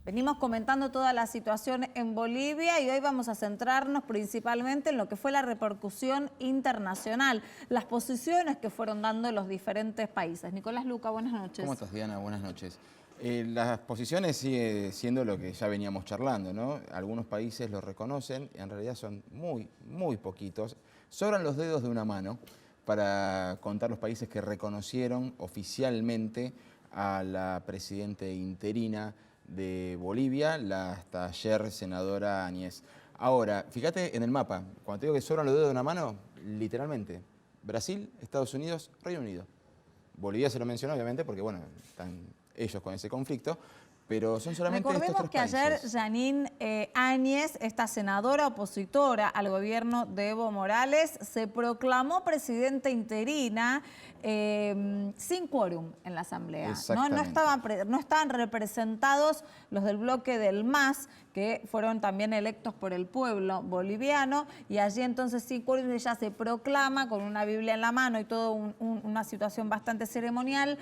Venimos comentando toda la situación en Bolivia y hoy vamos a centrarnos principalmente en lo que fue la repercusión internacional, las posiciones que fueron dando los diferentes países. Nicolás Luca, buenas noches. ¿Cómo estás, Diana? Buenas noches. Las posiciones sigue siendo lo que ya veníamos charlando, ¿no? Algunos países lo reconocen, en realidad son muy poquitos. Sobran los dedos de una mano para contar los países que reconocieron oficialmente a la presidenta interina de Bolivia, la hasta ayer senadora Áñez. Ahora, fíjate en el mapa, cuando te digo que sobran los dedos de una mano, literalmente, Brasil, Estados Unidos, Reino Unido. Bolivia se lo mencionó, obviamente, porque bueno, están ellos con ese conflicto, pero son solamente estos tres países. Recordemos que ayer Jeanine Áñez, esta senadora opositora al gobierno de Evo Morales, se proclamó presidenta interina sin quórum en la Asamblea. No estaban representados los del bloque del MAS, que fueron también electos por el pueblo boliviano, y allí entonces sin quórum ella se proclama con una Biblia en la mano y toda una situación bastante ceremonial,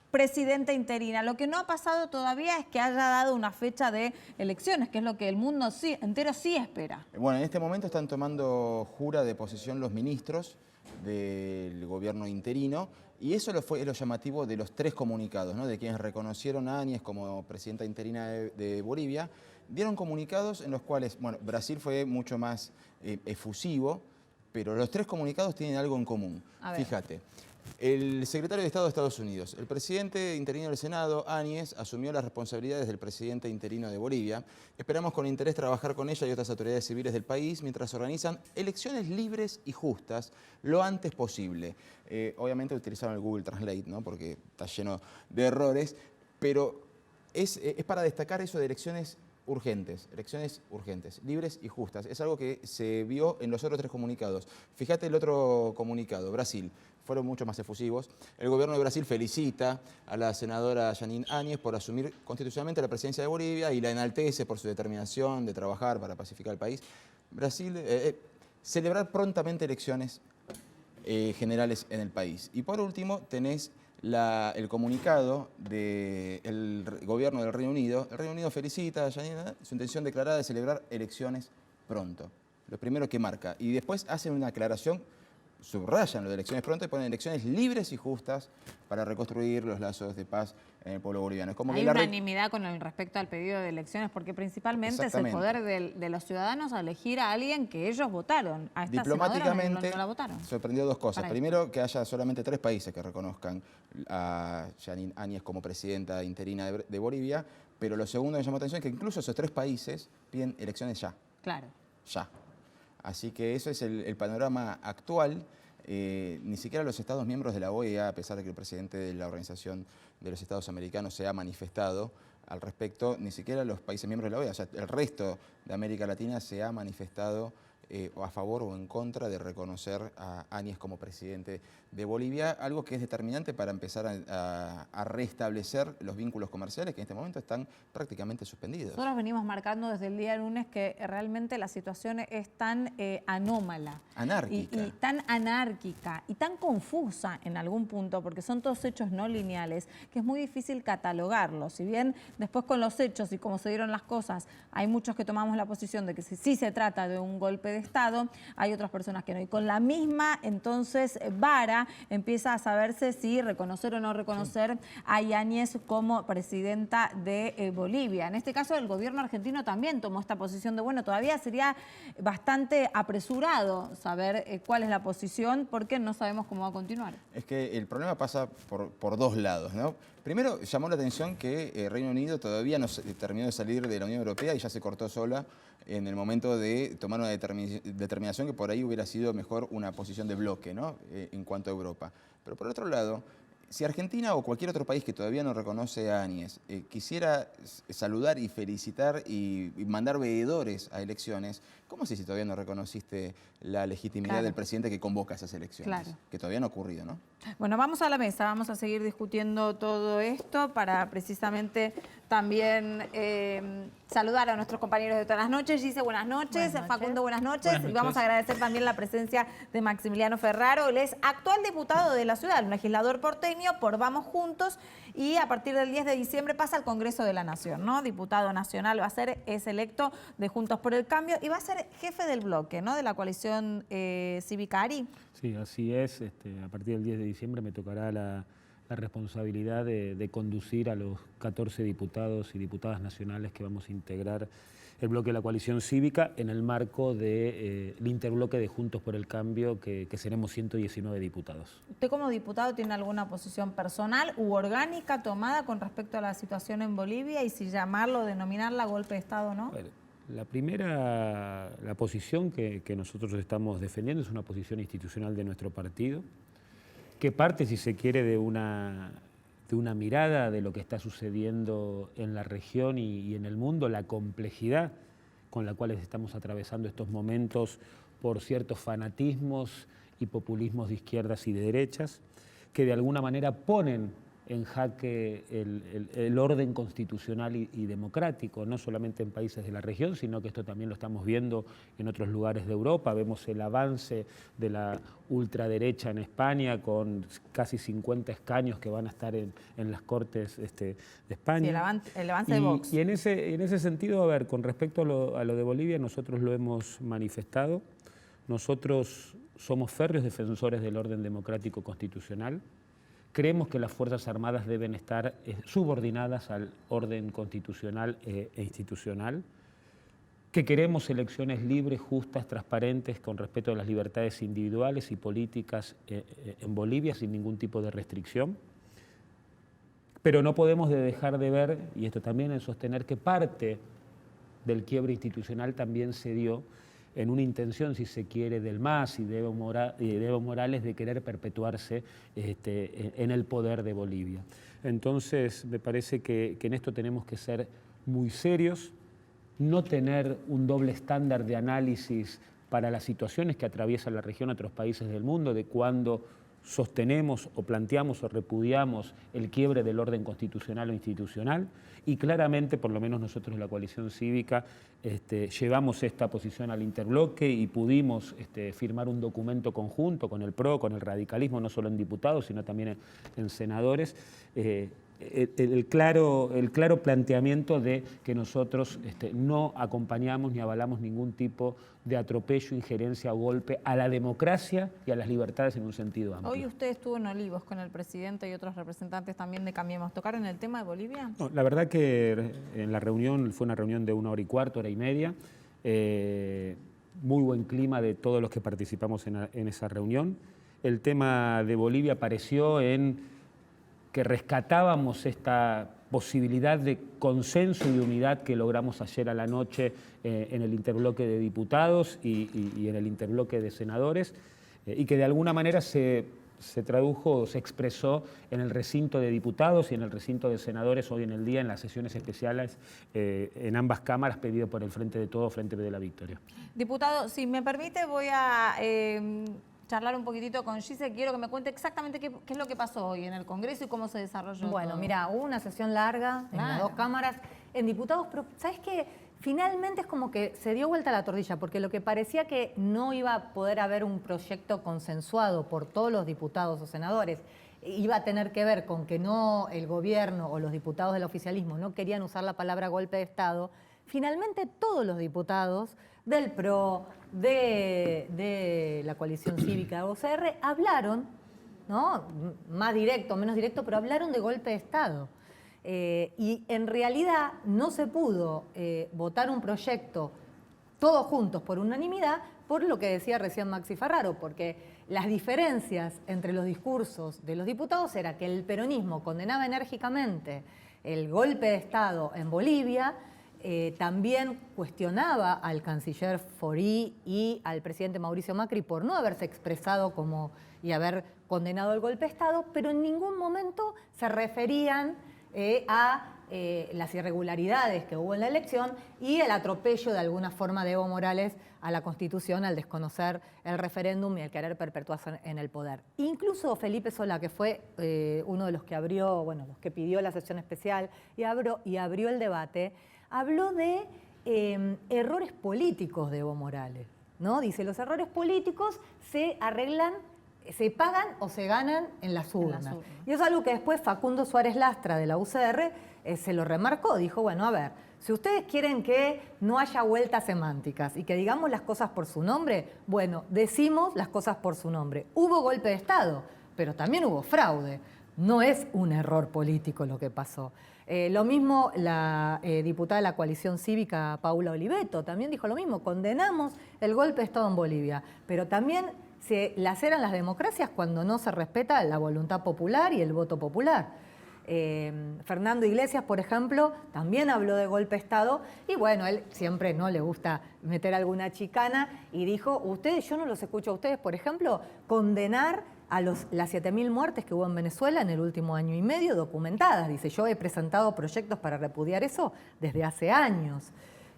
presidenta interina. Lo que no ha pasado todavía es que haya dado una fecha de elecciones, que es lo que el mundo entero sí espera. Bueno, en este momento están tomando jura de posesión los ministros del gobierno interino, y eso es lo llamativo de los tres comunicados, ¿no? De quienes reconocieron a Áñez como presidenta interina de Bolivia. Dieron comunicados en los cuales, bueno, Brasil fue mucho más efusivo, pero los tres comunicados tienen algo en común. Fíjate. El secretario de Estado de Estados Unidos, el presidente interino del Senado, Áñez, asumió las responsabilidades del presidente interino de Bolivia. Esperamos con interés trabajar con ella y otras autoridades civiles del país mientras organizan elecciones libres y justas lo antes posible. Obviamente utilizaron el Google Translate, ¿no? Porque está lleno de errores, pero es para destacar eso de elecciones urgentes, libres y justas. Es algo que se vio en los otros tres comunicados. Fíjate el otro comunicado, Brasil. Fueron mucho más efusivos. El gobierno de Brasil felicita a la senadora Jeanine Áñez por asumir constitucionalmente la presidencia de Bolivia y la enaltece por su determinación de trabajar para pacificar el país. Brasil, celebrar prontamente elecciones generales en el país. Y por último tenés el comunicado del gobierno del Reino Unido. El Reino Unido felicita a Jeanine su intención declarada de celebrar elecciones pronto. Lo primero que marca. Y después hacen una aclaración, subrayan lo de elecciones pronto y ponen elecciones libres y justas para reconstruir los lazos de paz en el pueblo boliviano. Es como hay unanimidad con respecto al pedido de elecciones, porque principalmente es el poder de los ciudadanos a elegir a alguien que ellos votaron. A esta diplomáticamente no la votaron. Sorprendió dos cosas. Primero, que haya solamente 3 países que reconozcan a Jeanine Áñez como presidenta interina de Bolivia, pero lo segundo que me llamó la atención es que incluso esos 3 países piden elecciones ya. Claro. Ya. Así que eso es el panorama actual. Ni siquiera los Estados miembros de la OEA, a pesar de que el presidente de la Organización de los Estados Americanos se ha manifestado al respecto, ni siquiera los países miembros de la OEA, o sea, el resto de América Latina se ha manifestado a favor o en contra de reconocer a Áñez como presidente de Bolivia, algo que es determinante para empezar a restablecer los vínculos comerciales que en este momento están prácticamente suspendidos. Nosotros venimos marcando desde el día lunes que realmente la situación es tan anómala. Anárquica. Y tan anárquica y tan confusa en algún punto, porque son todos hechos no lineales, que es muy difícil catalogarlos. Si bien después con los hechos y cómo se dieron las cosas, hay muchos que tomamos la posición de que sí se trata de un golpe de Estado, hay otras personas que no. Y con la misma, entonces, vara empieza a saberse si reconocer o no reconocer a Áñez como presidenta de Bolivia. En este caso, el gobierno argentino también tomó esta posición de, bueno, todavía sería bastante apresurado saber cuál es la posición, porque no sabemos cómo va a continuar. Es que el problema pasa por dos lados, ¿no? Primero, llamó la atención que Reino Unido todavía no terminó de salir de la Unión Europea y ya se cortó sola en el momento de tomar una determinación que por ahí hubiera sido mejor una posición de bloque, ¿no? En cuanto a Europa. Pero por otro lado, si Argentina o cualquier otro país que todavía no reconoce a Áñez quisiera saludar y felicitar y mandar veedores a elecciones, ¿cómo si todavía no reconociste la legitimidad del presidente que convoca esas elecciones? Que todavía no ha ocurrido, ¿no? Bueno, vamos a la mesa, vamos a seguir discutiendo todo esto para precisamente también saludar a nuestros compañeros de todas las noches. Gise, buenas noches. Facundo, buenas noches. Y vamos a agradecer también la presencia de Maximiliano Ferraro. Él es actual diputado de la ciudad, un legislador porteño por Vamos Juntos, y a partir del 10 de diciembre pasa al Congreso de la Nación, ¿no? Diputado nacional va a ser, es electo de Juntos por el Cambio y va a ser jefe del bloque, ¿no? De la coalición cívica ARI. Sí, así es. A partir del 10 de diciembre me tocará la responsabilidad de conducir a los 14 diputados y diputadas nacionales que vamos a integrar el bloque de la coalición cívica en el marco del interbloque de Juntos por el Cambio, que seremos 119 diputados. ¿Usted como diputado tiene alguna posición personal u orgánica tomada con respecto a la situación en Bolivia y si llamarlo, denominarla golpe de Estado o no? Bueno, la posición que nosotros estamos defendiendo es una posición institucional de nuestro partido, que parte, si se quiere, de una mirada de lo que está sucediendo en la región y en el mundo, la complejidad con la cual estamos atravesando estos momentos por ciertos fanatismos y populismos de izquierdas y de derechas, que de alguna manera ponen en jaque el orden constitucional y democrático, no solamente en países de la región, sino que esto también lo estamos viendo en otros lugares de Europa. Vemos el avance de la ultraderecha en España con casi 50 escaños que van a estar en las Cortes de España. Sí, el avance de Vox. Y en ese sentido, a ver, con respecto a lo de Bolivia, nosotros lo hemos manifestado. Nosotros somos férreos defensores del orden democrático constitucional. Creemos que las Fuerzas Armadas deben estar subordinadas al orden constitucional e institucional, que queremos elecciones libres, justas, transparentes, con respeto a las libertades individuales y políticas en Bolivia, sin ningún tipo de restricción. Pero no podemos dejar de ver, y esto también en sostener, que parte del quiebre institucional también se dio en una intención, si se quiere, del MAS y de Evo Morales de querer perpetuarse en el poder de Bolivia. Entonces, me parece que en esto tenemos que ser muy serios, no tener un doble estándar de análisis para las situaciones que atraviesa la región a otros países del mundo, de cuando sostenemos o planteamos o repudiamos el quiebre del orden constitucional o institucional, y claramente, por lo menos nosotros en la coalición cívica, llevamos esta posición al interbloque y pudimos firmar un documento conjunto con el PRO, con el radicalismo, no solo en diputados, sino también en senadores, el claro planteamiento de que nosotros no acompañamos ni avalamos ningún tipo de atropello, injerencia o golpe a la democracia y a las libertades en un sentido amplio. Hoy usted estuvo en Olivos con el presidente y otros representantes también de Cambiemos. ¿Tocaron el tema de Bolivia? No, la verdad que en la reunión fue una reunión de 1 hora y cuarto, hora y media. Muy buen clima de todos los que participamos en esa reunión. El tema de Bolivia apareció en que rescatábamos esta posibilidad de consenso y de unidad que logramos ayer a la noche en el interbloque de diputados y en el interbloque de senadores, y que de alguna manera se tradujo, se expresó en el recinto de diputados y en el recinto de senadores hoy en el día, en las sesiones especiales en ambas cámaras, pedido por el Frente de Todos, Frente de la Victoria. Diputado, si me permite, voy a charlar un poquitito con Gise. Quiero que me cuente exactamente qué es lo que pasó hoy en el Congreso y cómo se desarrolló. Bueno, mira, hubo una sesión larga en las dos cámaras, en diputados, pero ¿sabes qué? Finalmente es como que se dio vuelta la tortilla, porque lo que parecía que no iba a poder haber un proyecto consensuado por todos los diputados o senadores, iba a tener que ver con que no el gobierno o los diputados del oficialismo no querían usar la palabra golpe de Estado. Finalmente todos los diputados del PRO, de la coalición cívica de OCR, hablaron, ¿no? Más directo, menos directo, pero hablaron de golpe de Estado. Y en realidad no se pudo votar un proyecto todos juntos por unanimidad, por lo que decía recién Maxi Ferraro, porque las diferencias entre los discursos de los diputados era que el peronismo condenaba enérgicamente el golpe de Estado en Bolivia, también cuestionaba al canciller Forí y al presidente Mauricio Macri por no haberse expresado y haber condenado el golpe de Estado, pero en ningún momento se referían a las irregularidades que hubo en la elección y el atropello de alguna forma de Evo Morales a la Constitución al desconocer el referéndum y el querer perpetuarse en el poder. Incluso Felipe Solá, que fue uno de los que abrió, bueno, los que pidió la sesión especial y abrió el debate, habló de errores políticos de Evo Morales, ¿no? Dice, los errores políticos se arreglan, se pagan o se ganan en las urnas. Y es algo que después Facundo Suárez Lastra de la UCR se lo remarcó, dijo, bueno, a ver, si ustedes quieren que no haya vueltas semánticas y que digamos las cosas por su nombre, bueno, decimos las cosas por su nombre. Hubo golpe de Estado, pero también hubo fraude. No es un error político lo que pasó. Lo mismo la diputada de la coalición cívica, Paula Oliveto, también dijo lo mismo, condenamos el golpe de Estado en Bolivia, pero también se laceran las democracias cuando no se respeta la voluntad popular y el voto popular. Fernando Iglesias, por ejemplo, también habló de golpe de Estado y bueno, él siempre no le gusta meter alguna chicana y dijo, yo no los escucho a ustedes, por ejemplo, condenar a las 7.000 muertes que hubo en Venezuela en el último año y medio documentadas. Dice, yo he presentado proyectos para repudiar eso desde hace años.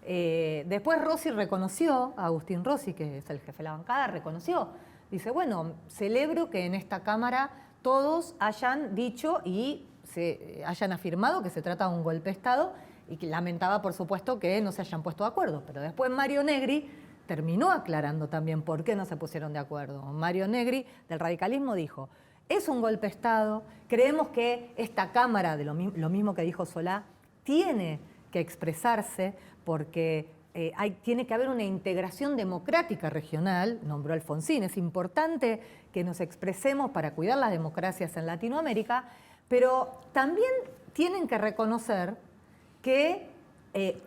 Después Rossi reconoció, Agustín Rossi, que es el jefe de la bancada, reconoció. Dice, bueno, celebro que en esta Cámara todos hayan dicho y se hayan afirmado que se trata de un golpe de Estado y que lamentaba, por supuesto, que no se hayan puesto de acuerdo. Pero después Mario Negri terminó aclarando también por qué no se pusieron de acuerdo. Mario Negri, del radicalismo, dijo, es un golpe de Estado, creemos que esta Cámara, de lo mismo que dijo Solá, tiene que expresarse porque tiene que haber una integración democrática regional, nombró Alfonsín, es importante que nos expresemos para cuidar las democracias en Latinoamérica, pero también tienen que reconocer que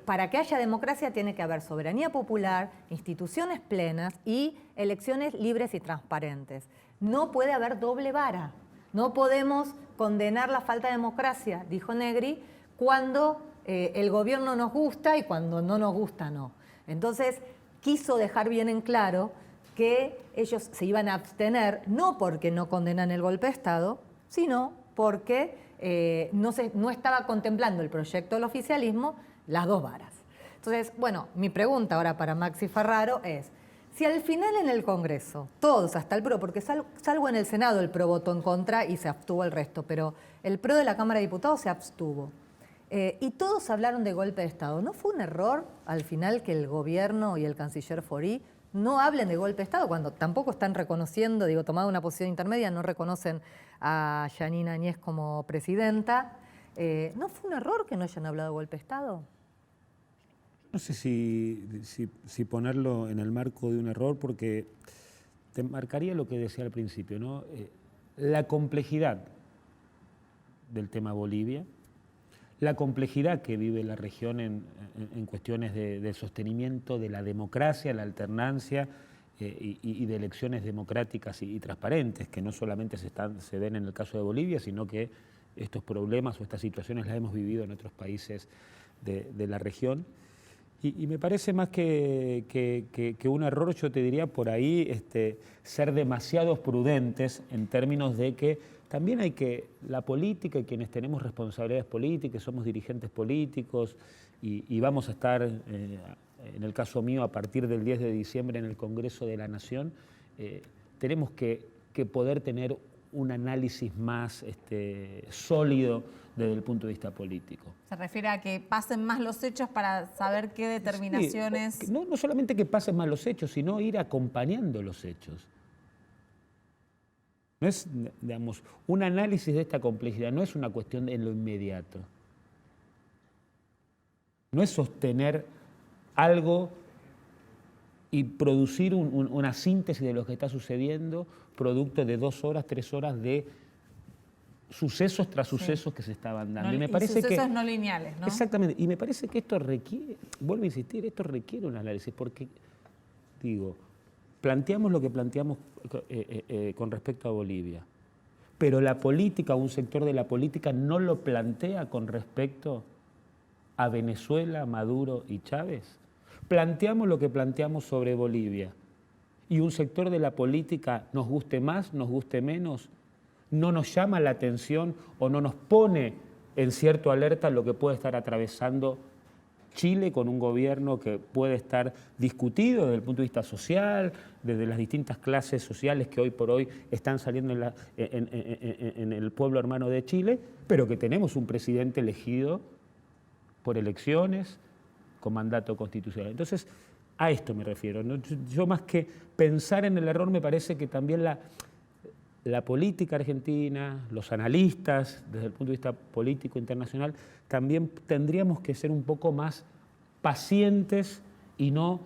para que haya democracia tiene que haber soberanía popular, instituciones plenas y elecciones libres y transparentes. No puede haber doble vara. No podemos condenar la falta de democracia, dijo Negri, cuando el gobierno nos gusta y cuando no nos gusta no. Entonces, quiso dejar bien en claro que ellos se iban a abstener, no porque no condenan el golpe de Estado, sino porque no estaba contemplando el proyecto del oficialismo las dos varas. Entonces, bueno, mi pregunta ahora para Maxi Ferraro es, si al final en el Congreso, todos, hasta el PRO, porque salvo en el Senado el PRO votó en contra y se abstuvo el resto, pero el PRO de la Cámara de Diputados se abstuvo, y todos hablaron de golpe de Estado, ¿no fue un error al final que el gobierno y el canciller Forí no hablen de golpe de Estado cuando tampoco están reconociendo, tomado una posición intermedia, no reconocen a Yanina Áñez como presidenta? ¿No fue un error que no hayan hablado de golpe de Estado? No sé si ponerlo en el marco de un error, porque te marcaría lo que decía al principio, ¿no? La complejidad del tema Bolivia, la complejidad que vive la región en cuestiones de sostenimiento de la democracia, la alternancia y de elecciones democráticas y transparentes, que no solamente se ven en el caso de Bolivia, sino que estos problemas o estas situaciones las hemos vivido en otros países de la región. Y me parece más que un error, yo te diría por ahí, ser demasiado prudentes en términos de que también la política y quienes tenemos responsabilidades políticas, somos dirigentes políticos y vamos a estar, en el caso mío, a partir del 10 de diciembre en el Congreso de la Nación, tenemos que poder tener un análisis más sólido desde el punto de vista político. ¿Se refiere a que pasen más los hechos para saber qué determinaciones...? Sí, no solamente que pasen más los hechos, sino ir acompañando los hechos. No es, digamos, un análisis de esta complejidad, no es una cuestión en lo inmediato. No es sostener algo y producir una síntesis de lo que está sucediendo, producto de 2 horas, 3 horas de sucesos tras sucesos que se estaban dando. Y sucesos no lineales, ¿no? Exactamente. Y me parece que esto requiere, vuelvo a insistir, esto requiere un análisis, porque, planteamos lo que planteamos con respecto a Bolivia, pero la política, un sector de la política no lo plantea con respecto a Venezuela, Maduro y Chávez. Planteamos lo que planteamos sobre Bolivia y un sector de la política, nos guste más, nos guste menos, no nos llama la atención o no nos pone en cierto alerta lo que puede estar atravesando Chile con un gobierno que puede estar discutido desde el punto de vista social, desde las distintas clases sociales que hoy por hoy están saliendo en el pueblo hermano de Chile, pero que tenemos un presidente elegido por elecciones, con mandato constitucional. Entonces, a esto me refiero, ¿no? Yo más que pensar en el error, me parece que también la política argentina, los analistas, desde el punto de vista político internacional, también tendríamos que ser un poco más pacientes y no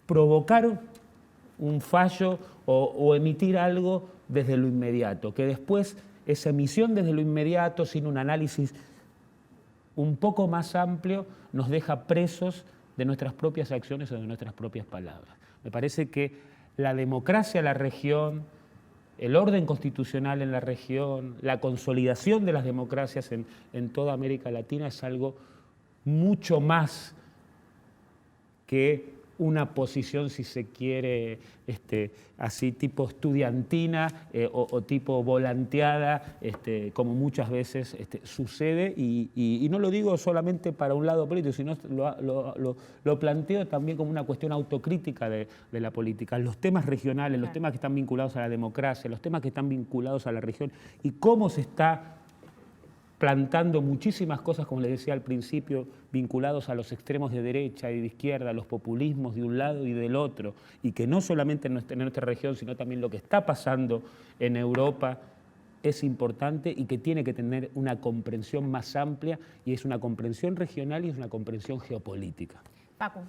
provocar un fallo o emitir algo desde lo inmediato, que después esa emisión desde lo inmediato, sin un análisis un poco más amplio, nos deja presos de nuestras propias acciones o de nuestras propias palabras. Me parece que la democracia en la región, el orden constitucional en la región, la consolidación de las democracias en toda América Latina es algo mucho más que una posición, si se quiere, así tipo estudiantina o tipo volanteada, como muchas veces sucede, y no lo digo solamente para un lado político, sino lo planteo también como una cuestión autocrítica de la política. Los temas regionales, los temas que están vinculados a la democracia, los temas que están vinculados a la región, y cómo se está plantando muchísimas cosas, como les decía al principio, vinculados a los extremos de derecha y de izquierda, a los populismos de un lado y del otro, y que no solamente en nuestra región, sino también lo que está pasando en Europa es importante y que tiene que tener una comprensión más amplia, y es una comprensión regional y es una comprensión geopolítica. Paco.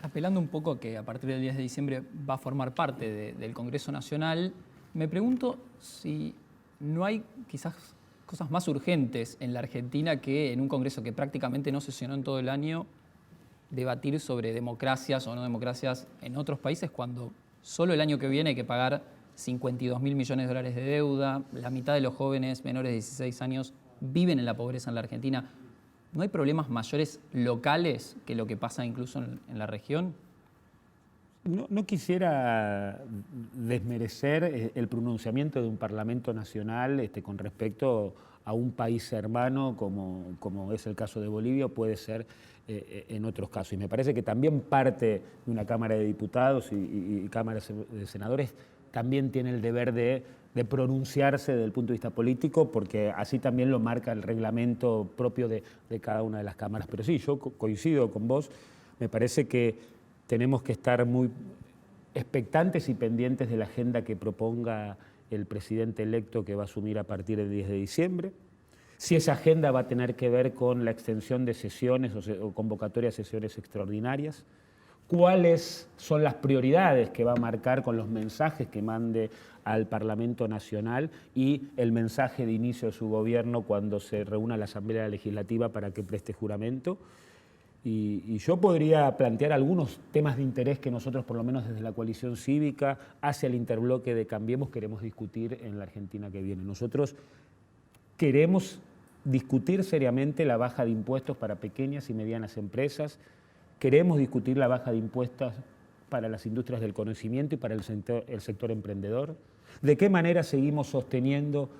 Apelando un poco a que a partir del 10 de diciembre va a formar parte del Congreso Nacional, me pregunto si no hay quizás cosas más urgentes en la Argentina que en un Congreso que prácticamente no sesionó en todo el año, debatir sobre democracias o no democracias en otros países, cuando solo el año que viene hay que pagar 52.000 millones de dólares de deuda, la mitad de los jóvenes menores de 16 años viven en la pobreza en la Argentina. ¿No hay problemas mayores locales que lo que pasa incluso en la región? No quisiera desmerecer el pronunciamiento de un Parlamento Nacional con respecto a un país hermano como es el caso de Bolivia, o puede ser en otros casos. Y me parece que también parte de una Cámara de Diputados y Cámara de Senadores también tiene el deber de pronunciarse desde el punto de vista político, porque así también lo marca el reglamento propio de cada una de las cámaras. Pero sí, yo coincido con vos, me parece que tenemos que estar muy expectantes y pendientes de la agenda que proponga el presidente electo que va a asumir a partir del 10 de diciembre. Si esa agenda va a tener que ver con la extensión de sesiones o convocatoria de sesiones extraordinarias. ¿Cuáles son las prioridades que va a marcar con los mensajes que mande al Parlamento Nacional y el mensaje de inicio de su gobierno cuando se reúna la Asamblea Legislativa para que preste juramento? Y yo podría plantear algunos temas de interés que nosotros, por lo menos desde la coalición cívica, hacia el interbloque de Cambiemos, queremos discutir en la Argentina que viene. Nosotros queremos discutir seriamente la baja de impuestos para pequeñas y medianas empresas, queremos discutir la baja de impuestos para las industrias del conocimiento y para el sector emprendedor. ¿De qué manera seguimos sosteniendo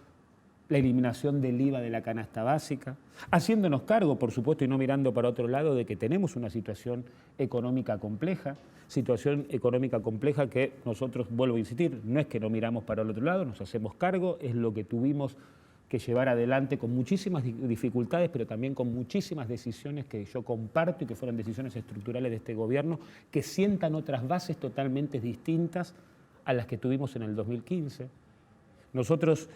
la eliminación del IVA de la canasta básica, haciéndonos cargo, por supuesto, y no mirando para otro lado, de que tenemos una situación económica compleja que nosotros, vuelvo a insistir, no es que no miramos para el otro lado, nos hacemos cargo, es lo que tuvimos que llevar adelante con muchísimas dificultades, pero también con muchísimas decisiones que yo comparto y que fueron decisiones estructurales de este gobierno, que sientan otras bases totalmente distintas a las que tuvimos en el 2015. Nosotros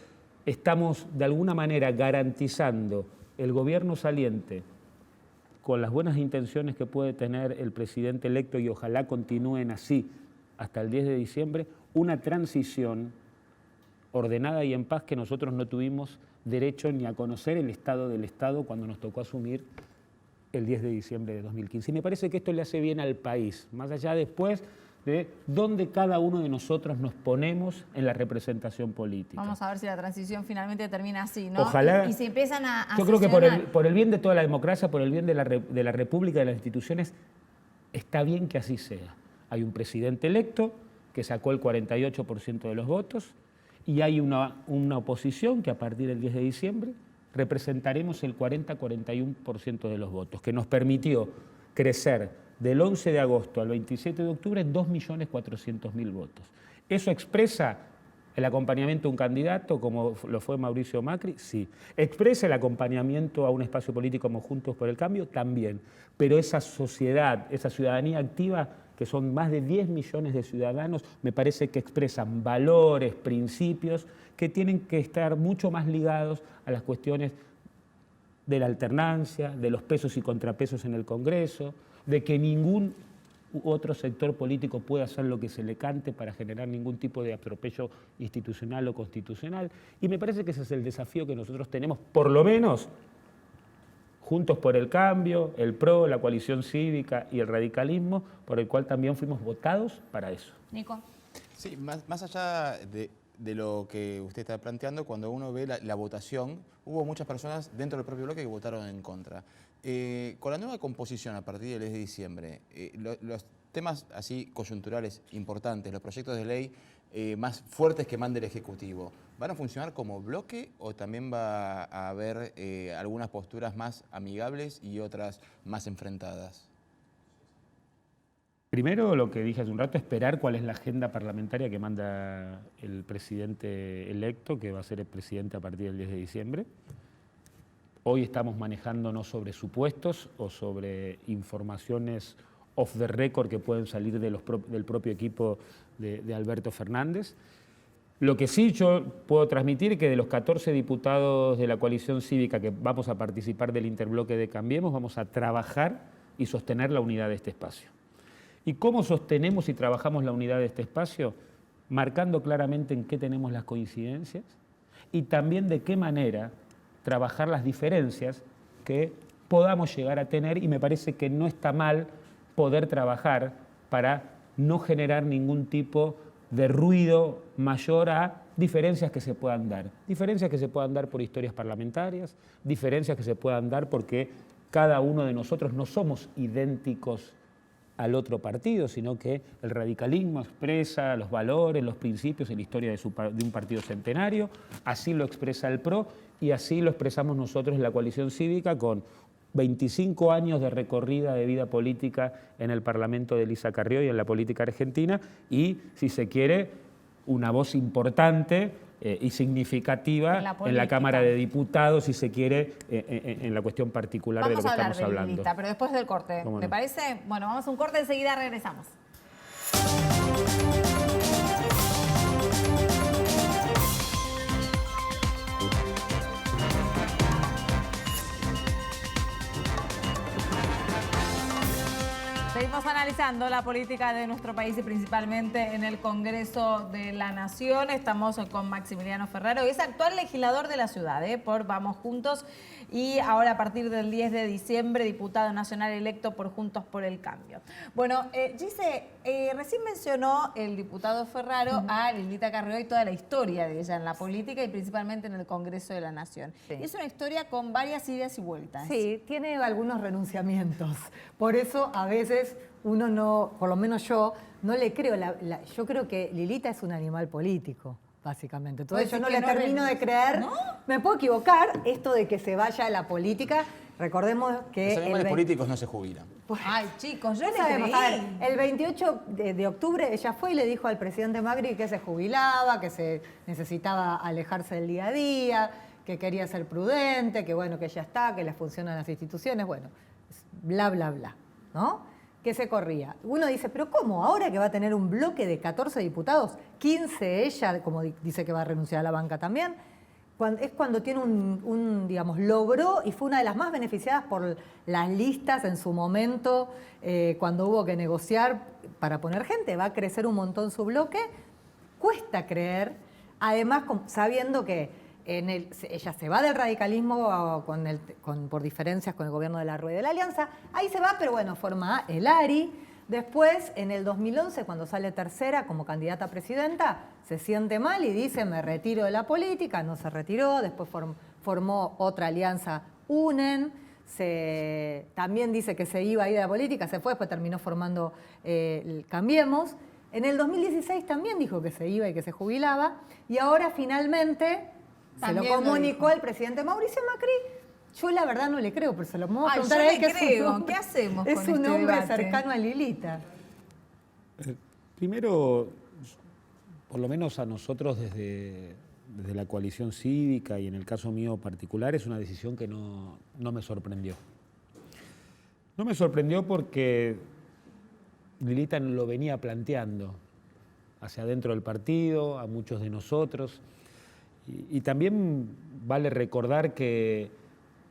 estamos de alguna manera garantizando el gobierno saliente, con las buenas intenciones que puede tener el presidente electo, y ojalá continúen así hasta el 10 de diciembre, una transición ordenada y en paz que nosotros no tuvimos derecho ni a conocer el estado del Estado cuando nos tocó asumir el 10 de diciembre de 2015. Y me parece que esto le hace bien al país, más allá después de dónde cada uno de nosotros nos ponemos en la representación política. Vamos a ver si la transición finalmente termina así, ¿no? Ojalá. Y se empiezan a Yo creo que sesionar. por el bien de toda la democracia, por el bien de la República y de las instituciones, está bien que así sea. Hay un presidente electo que sacó el 48% de los votos y hay una oposición que a partir del 10 de diciembre representaremos el 40-41% de los votos, que nos permitió crecer del 11 de agosto al 27 de octubre en 2.400.000 votos. ¿Eso expresa el acompañamiento a un candidato como lo fue Mauricio Macri? Sí. ¿Expresa el acompañamiento a un espacio político como Juntos por el Cambio? También. Pero esa sociedad, esa ciudadanía activa, que son más de 10 millones de ciudadanos, me parece que expresan valores, principios que tienen que estar mucho más ligados a las cuestiones de la alternancia, de los pesos y contrapesos en el Congreso, de que ningún otro sector político puede hacer lo que se le cante para generar ningún tipo de atropello institucional o constitucional. Y me parece que ese es el desafío que nosotros tenemos, por lo menos Juntos por el Cambio, el PRO, la coalición cívica y el radicalismo, por el cual también fuimos votados para eso. Nico. Sí, más allá de lo que usted está planteando, cuando uno ve la votación, hubo muchas personas dentro del propio bloque que votaron en contra. Con la nueva composición a partir del 10 de diciembre, los temas así coyunturales importantes, los proyectos de ley más fuertes que mande el Ejecutivo, ¿van a funcionar como bloque o también va a haber algunas posturas más amigables y otras más enfrentadas? Primero, lo que dije hace un rato, esperar cuál es la agenda parlamentaria que manda el presidente electo, que va a ser el presidente a partir del 10 de diciembre. Hoy estamos manejándonos sobre supuestos o sobre informaciones off the record que pueden salir de del propio equipo de Alberto Fernández. Lo que sí yo puedo transmitir es que de los 14 diputados de la coalición cívica que vamos a participar del interbloque de Cambiemos, vamos a trabajar y sostener la unidad de este espacio. ¿Y cómo sostenemos y trabajamos la unidad de este espacio? Marcando claramente en qué tenemos las coincidencias y también de qué manera trabajar las diferencias que podamos llegar a tener, y me parece que no está mal poder trabajar para no generar ningún tipo de ruido mayor a diferencias que se puedan dar. Diferencias que se puedan dar por historias parlamentarias, diferencias que se puedan dar porque cada uno de nosotros no somos idénticos al otro partido, sino que el radicalismo expresa los valores, los principios y la historia de un partido centenario, así lo expresa el PRO y así lo expresamos nosotros en la coalición cívica con 25 años de recorrida de vida política en el Parlamento de Elisa Carrió y en la política argentina y, si se quiere, una voz importante y significativa en la Cámara de Diputados, si se quiere, en la cuestión particular de lo que estamos hablando. Vamos a hablar de Lilita, pero después del corte, ¿te parece? Bueno, vamos a un corte, enseguida regresamos. Seguimos analizando la política de nuestro país y principalmente en el Congreso de la Nación. Estamos con Maximiliano Ferraro, que es actual legislador de la ciudad, por Vamos Juntos, y ahora a partir del 10 de diciembre diputado nacional electo por Juntos por el Cambio. Bueno, Gise, recién mencionó el diputado Ferraro a Lilita Carrió y toda la historia de ella en la política y principalmente en el Congreso de la Nación. Sí. Es una historia con varias idas y vueltas. Sí, tiene algunos renunciamientos. Por eso a veces uno no, por lo menos yo, no le creo. Yo creo que Lilita es un animal político, básicamente. Entonces yo no le termino de creer. ¿No? Me puedo equivocar, esto de que se vaya a la política. Recordemos que... Los animales políticos no se jubilan. Ay, chicos, yo le creí. A ver, el 28 de octubre ella fue y le dijo al presidente Macri que se jubilaba, que se necesitaba alejarse del día a día, que quería ser prudente, que bueno, que ya está, que les funcionan las instituciones, bueno, bla, bla, bla, ¿no? Que se corría. Uno dice, pero ¿cómo? Ahora que va a tener un bloque de 14 diputados, 15 ella, como dice que va a renunciar a la banca también, es cuando tiene digamos, logró y fue una de las más beneficiadas por las listas en su momento, cuando hubo que negociar para poner gente. Va a crecer un montón su bloque. Cuesta creer, además sabiendo que ella se va del radicalismo por diferencias con el gobierno de la Rúa y de la Alianza. Ahí se va, pero bueno, forma el ARI. Después, en el 2011, cuando sale tercera como candidata a presidenta, se siente mal y dice, me retiro de la política. No se retiró, después formó otra alianza, UNEN. También dice que se iba a ir de la política, se fue, después terminó formando Cambiemos. En el 2016 también dijo que se iba y que se jubilaba. Y ahora finalmente se lo comunicó al presidente Mauricio Macri. Yo la verdad no le creo, pero se lo vamos a preguntar yo a él, le que creo. ¿Qué hacemos es con un este hombre debate? cercano a Lilita. Primero, por lo menos a nosotros desde la coalición cívica y en el caso mío particular, es una decisión que no me sorprendió. No me sorprendió porque Lilita lo venía planteando hacia adentro del partido, a muchos de nosotros, y también vale recordar que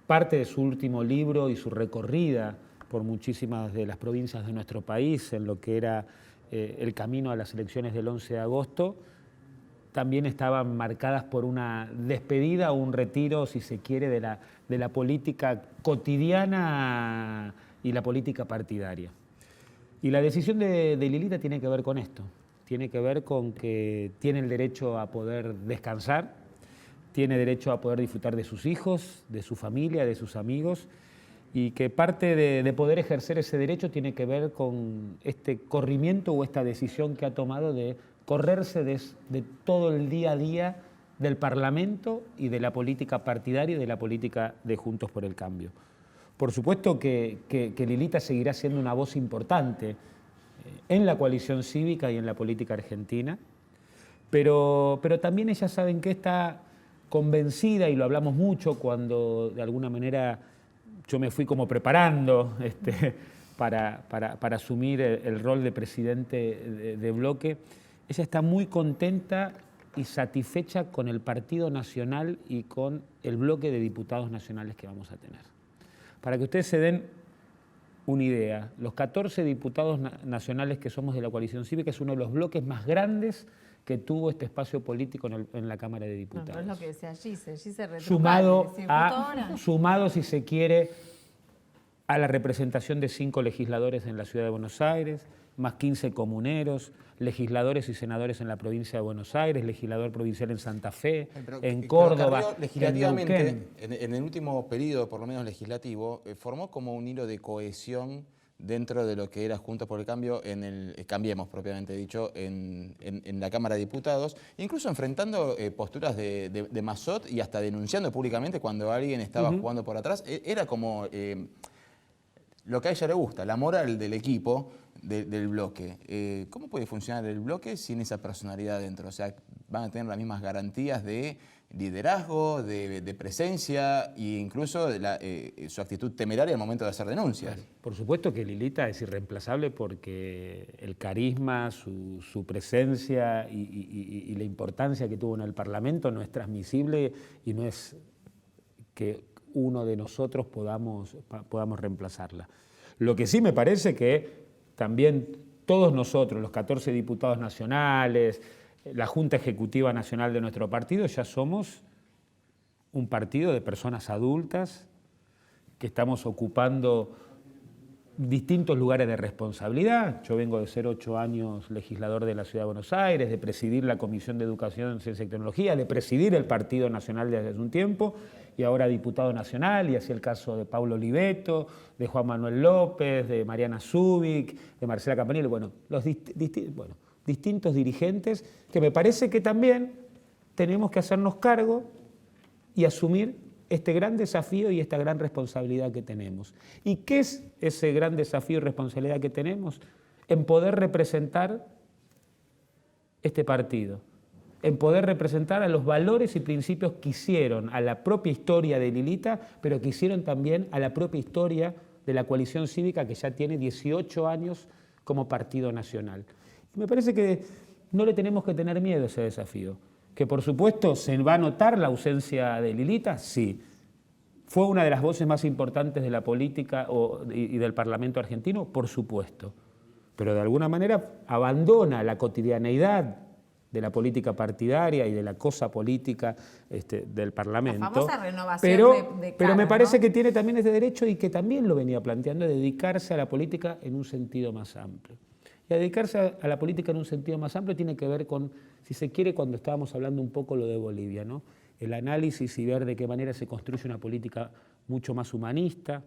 parte de su último libro y su recorrida por muchísimas de las provincias de nuestro país en lo que era el camino a las elecciones del 11 de agosto, también estaban marcadas por una despedida o un retiro, si se quiere, de la política cotidiana y la política partidaria. Y la decisión de Lilita tiene que ver con esto, tiene que ver con que tiene el derecho a poder descansar, tiene derecho a poder disfrutar de sus hijos, de su familia, de sus amigos, y que parte de poder ejercer ese derecho tiene que ver con este corrimiento o esta decisión que ha tomado de correrse de todo el día a día del Parlamento y de la política partidaria y de la política de Juntos por el Cambio. Por supuesto que Lilita seguirá siendo una voz importante en la coalición cívica y en la política argentina, pero también ella saben que está convencida, y lo hablamos mucho cuando de alguna manera yo me fui como preparando para asumir el rol de presidente de bloque. Ella está muy contenta y satisfecha con el Partido Nacional y con el bloque de diputados nacionales que vamos a tener. Para que ustedes se den una idea, los 14 diputados nacionales que somos de la coalición cívica es uno de los bloques más grandes que tuvo este espacio político en la Cámara de Diputados. No, pero es lo que decía Gise sumado, si se quiere, a la representación de 5 legisladores en la Ciudad de Buenos Aires, más 15 comuneros, legisladores y senadores en la provincia de Buenos Aires, legislador provincial en Santa Fe, en Córdoba, Carrió, legislativamente, en Neuquén. en el último periodo, por lo menos legislativo, formó como un hilo de cohesión dentro de lo que era Juntos por el Cambio, Cambiemos propiamente dicho, en la Cámara de Diputados, incluso enfrentando posturas de Massot y hasta denunciando públicamente cuando alguien estaba jugando por atrás. Era como lo que a ella le gusta, la moral del equipo, del bloque. ¿Cómo puede funcionar el bloque sin esa personalidad dentro? O sea, van a tener las mismas garantías de liderazgo, de presencia e incluso su actitud temeraria al momento de hacer denuncias. Por supuesto que Lilita es irreemplazable porque el carisma, su presencia y la importancia que tuvo en el Parlamento no es transmisible y no es que uno de nosotros podamos reemplazarla. Lo que sí me parece que también todos nosotros, los 14 diputados nacionales, la Junta Ejecutiva Nacional de nuestro partido, ya somos un partido de personas adultas que estamos ocupando distintos lugares de responsabilidad. Yo vengo de ser 8 años legislador de la Ciudad de Buenos Aires, de presidir la Comisión de Educación, Ciencia y Tecnología, de presidir el Partido Nacional desde hace un tiempo, y ahora diputado nacional, y así el caso de Paulo Oliveto, de Juan Manuel López, de Mariana Zubik, de Marcela Campanile, los distintos dirigentes que me parece que también tenemos que hacernos cargo y asumir este gran desafío y esta gran responsabilidad que tenemos. ¿Y qué es ese gran desafío y responsabilidad que tenemos? En poder representar este partido, en poder representar a los valores y principios que hicieron a la propia historia de Lilita, pero que hicieron también a la propia historia de la coalición cívica que ya tiene 18 años como partido nacional. Y me parece que no le tenemos que tener miedo a ese desafío. Que por supuesto se va a notar la ausencia de Lilita, sí. ¿Fue una de las voces más importantes de la política y del Parlamento argentino? Por supuesto. Pero de alguna manera abandona la cotidianeidad de la política partidaria y de la cosa política del Parlamento. La famosa renovación de pero me caras, parece ¿no? que tiene también ese derecho, y que también lo venía planteando, de dedicarse a la política en un sentido más amplio. Y a dedicarse a la política en un sentido más amplio tiene que ver con, si se quiere, cuando estábamos hablando un poco lo de Bolivia, ¿no? El análisis y ver de qué manera se construye una política mucho más humanista,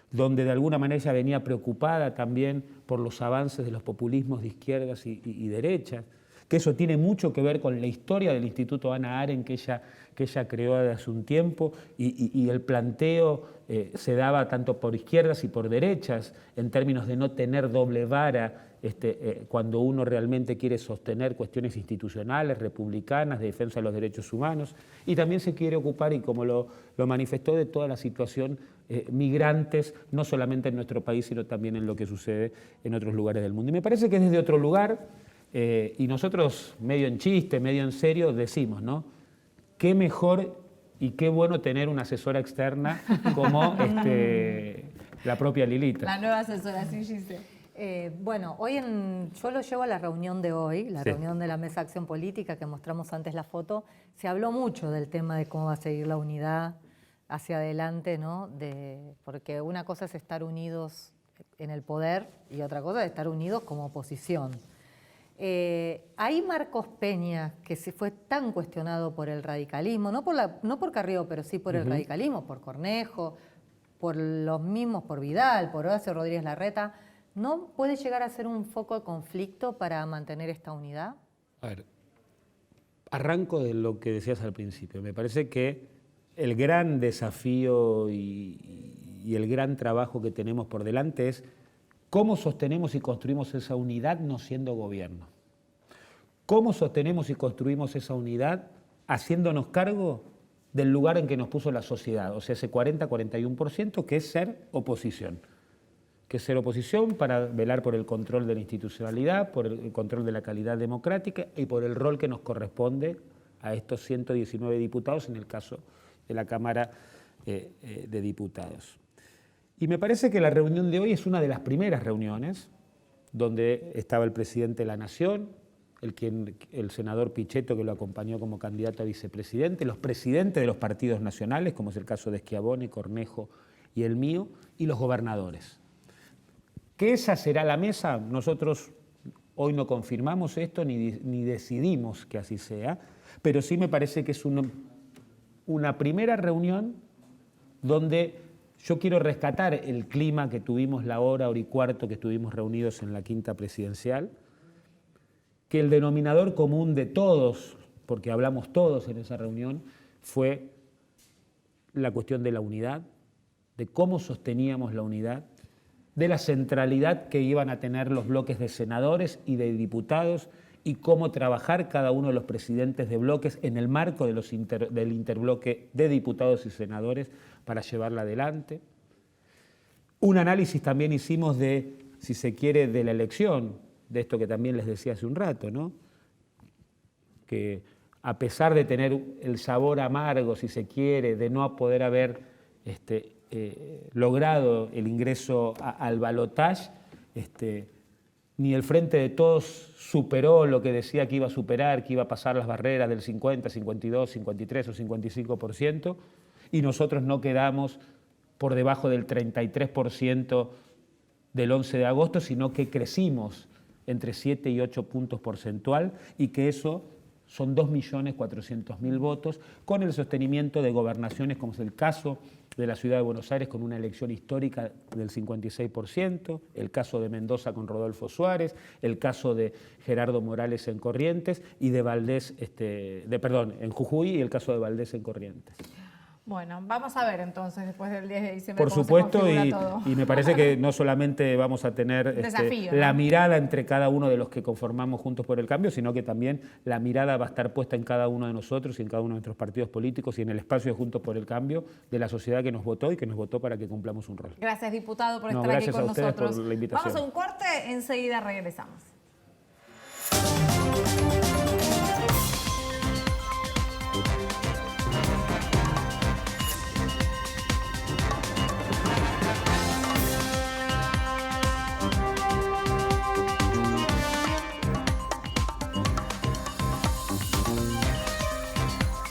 donde de alguna manera ella venía preocupada también por los avances de los populismos de izquierdas y derechas, que eso tiene mucho que ver con la historia del Instituto Hannah Arendt que ella creó hace un tiempo, y el planteo se daba tanto por izquierdas y por derechas, en términos de no tener doble vara cuando uno realmente quiere sostener cuestiones institucionales, republicanas, de defensa de los derechos humanos, y también se quiere ocupar, y como lo manifestó, de toda la situación migrantes, no solamente en nuestro país, sino también en lo que sucede en otros lugares del mundo. Y me parece que desde otro lugar, y nosotros medio en chiste, medio en serio, decimos, ¿no? Qué mejor y qué bueno tener una asesora externa como la propia Lilita. La nueva asesora, sí, Giselle. Bueno, yo lo llevo a la reunión de hoy, la reunión de la Mesa de Acción Política, que mostramos antes la foto. Se habló mucho del tema de cómo va a seguir la unidad hacia adelante, ¿no? Porque una cosa es estar unidos en el poder y otra cosa es estar unidos como oposición. Ahí Marcos Peña, que se fue tan cuestionado por el radicalismo, no por Carrió, pero sí por el radicalismo, por Cornejo, por los mismos, por Vidal, por Horacio Rodríguez Larreta, ¿no puede llegar a ser un foco de conflicto para mantener esta unidad? A ver, arranco de lo que decías al principio. Me parece que el gran desafío y el gran trabajo que tenemos por delante es cómo sostenemos y construimos esa unidad no siendo gobierno. ¿Cómo sostenemos y construimos esa unidad haciéndonos cargo del lugar en que nos puso la sociedad? O sea, ese 40-41% que es ser oposición. Que es ser oposición para velar por el control de la institucionalidad, por el control de la calidad democrática y por el rol que nos corresponde a estos 119 diputados en el caso de la Cámara de Diputados. Y me parece que la reunión de hoy es una de las primeras reuniones donde estaba el presidente de la Nación, el senador Pichetto, que lo acompañó como candidato a vicepresidente, los presidentes de los partidos nacionales, como es el caso de Schiavone, Cornejo y el mío, y los gobernadores. ¿Que esa será la mesa? Nosotros hoy no confirmamos esto ni decidimos que así sea, pero sí me parece que es una primera reunión donde yo quiero rescatar el clima que tuvimos la hora y cuarto que estuvimos reunidos en la quinta presidencial, que el denominador común de todos, porque hablamos todos en esa reunión, fue la cuestión de la unidad, de cómo sosteníamos la unidad, de la centralidad que iban a tener los bloques de senadores y de diputados y cómo trabajar cada uno de los presidentes de bloques en el marco de del interbloque de diputados y senadores para llevarla adelante. Un análisis también hicimos de, si se quiere, de la elección, de esto que también les decía hace un rato, ¿no? Que a pesar de tener el sabor amargo, si se quiere, de no poder haber logrado el ingreso al balotaje, ni el Frente de Todos superó lo que decía que iba a superar, que iba a pasar las barreras del 50, 52, 53 o 55%, y nosotros no quedamos por debajo del 33% del 11 de agosto, sino que crecimos entre 7 y 8 puntos porcentual, y que eso son 2.400.000 votos, con el sostenimiento de gobernaciones, como es el caso de la Ciudad de Buenos Aires, con una elección histórica del 56%, el caso de Mendoza con Rodolfo Suárez, el caso de Gerardo Morales en Corrientes, y de Valdés, en Jujuy, y el caso de Valdés en Corrientes. Bueno, vamos a ver entonces después del 10 de diciembre Por cómo supuesto, se configura todo. y me parece que no solamente vamos a tener Desafío, la ¿no? mirada entre cada uno de los que conformamos Juntos por el Cambio, sino que también la mirada va a estar puesta en cada uno de nosotros y en cada uno de nuestros partidos políticos y en el espacio de Juntos por el Cambio de la sociedad que nos votó y que nos votó para que cumplamos un rol. Gracias, diputado, por No, estar aquí gracias con a ustedes nosotros. por la invitación. Vamos a un corte, enseguida regresamos.